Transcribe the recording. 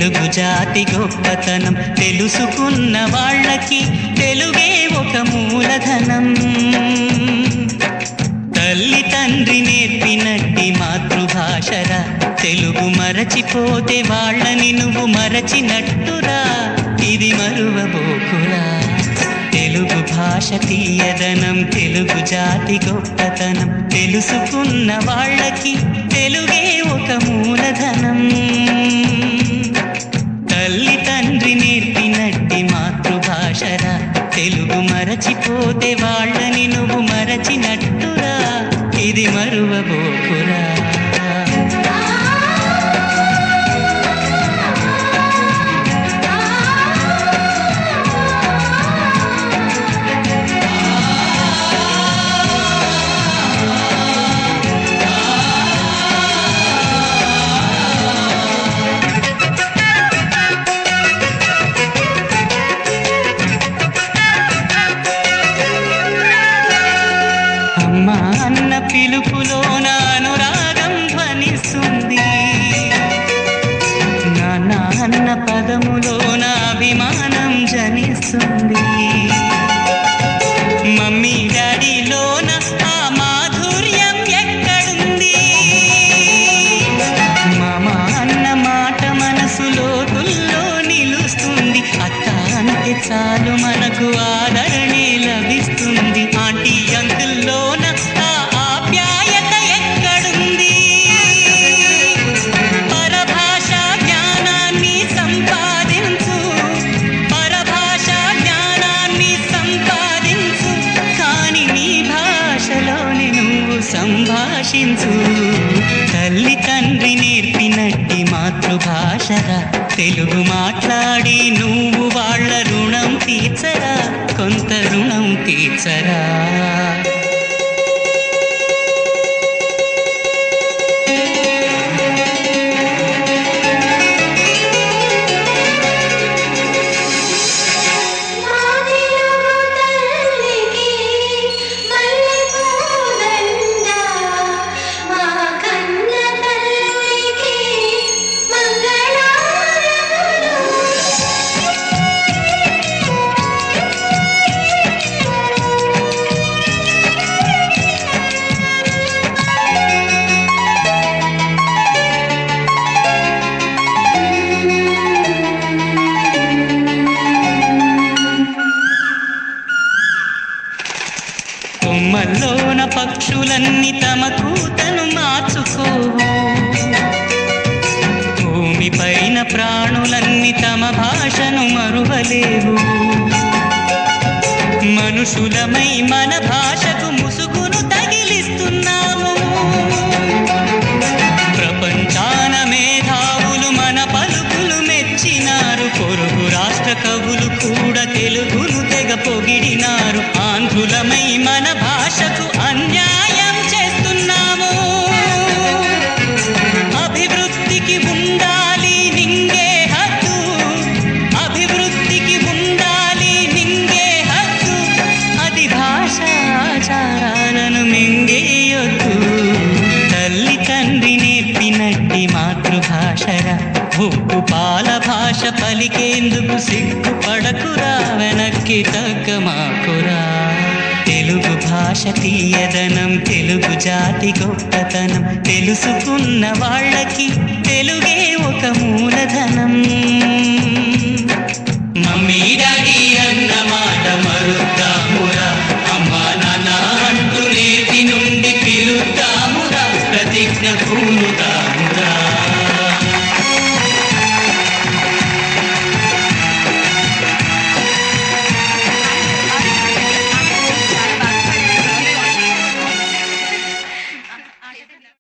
తెలుగు జాతి గొప్పతనం తెలుసుకున్న వాళ్ళకి తెలుగే ఒక మూలధనం. తల్లి తండ్రి నేర్పినట్టి మాతృభాషరా, తెలుగు మరచిపోతే వాళ్ళని నువ్వు మరచినట్టురా, ఇది మరువబోకురా. తెలుగు భాష తీయదనం తెలుగు జాతి గొప్పతనం తెలుసుకున్న వాళ్ళకి తెలుగే ఒక మూలధనం. తల్లి తండ్రి నేర్పినట్టి మాతృభాషరా, తెలుగు మరచిపోతే వాళ్ళని నువ్వు మరచినట్టురా, ఇది మరువబోకురా. అమ్మా అన్న పిలుపులోన అనురాగం ధ్వనిస్తుంది, నాన్న అన్న పదములోన అభిమానం జనిస్తుంది. మమ్మీ డాడీలోన ఆ మాధుర్యం ఎక్కడుంది? మామ అన్న మాట మనసులో తుల్లో నిలుస్తుంది. అత్త అంటే చాలు మనకు ఆదరణే లభిస్తుంది. ఆంటీ అంకుల్లోన ఆ ఆప్యాయత ఎక్కడుంది? పరభాష జ్ఞానాన్ని సంపాదించు, పరభాష జ్ఞానాన్ని సంపాదించు, కానీ నీ భాషలోనే నువ్వు సంభాషించు. తల్లి తండ్రి నేర్పినట్టి మాతృభాషరా, తెలుగు మాట్లాడి నువ్వు వాళ్ళ రుణం తీర్చరా, కొంత రుణం తీర్చరా. కొమ్మల్లోన పక్షులన్నీ తమ కూతను మార్చుకోవు, భూమి పైన ప్రాణులన్నీ తమ భాషను మరువలేవు. మనుషులమై మన భాషకు ముసుగును తగిలిస్తున్నాము. ప్రపంచాన మేధావులు మన పలుకులు మెచ్చినారు. పొరుగు రాష్ట్ర కవులు కూడా తెలుగును తెగ పొగిడినారు. ఆంధ్రులమై మన భాషకు అన్యాయం చేస్తున్నాము. అభివృద్ధికి ఉండాలి నింగే హద్దు, అభివృద్ధికి ఉండాలి నింగే హద్దు, అది భాష ఆచారాలను మింగేయొద్దు. తల్లి తండ్రి నేర్పినట్టి మాతృభాషరా, ఉప్పు పాల భాష పలికేందుకు సిగ్గుపడకురా, వెనక్కి తగ్గమాకురా. తెలుగు భాష తీయదనం తెలుగు జాతి గొప్పతనం తెలుసుకున్న వాళ్ళకి తెలుగే ఒక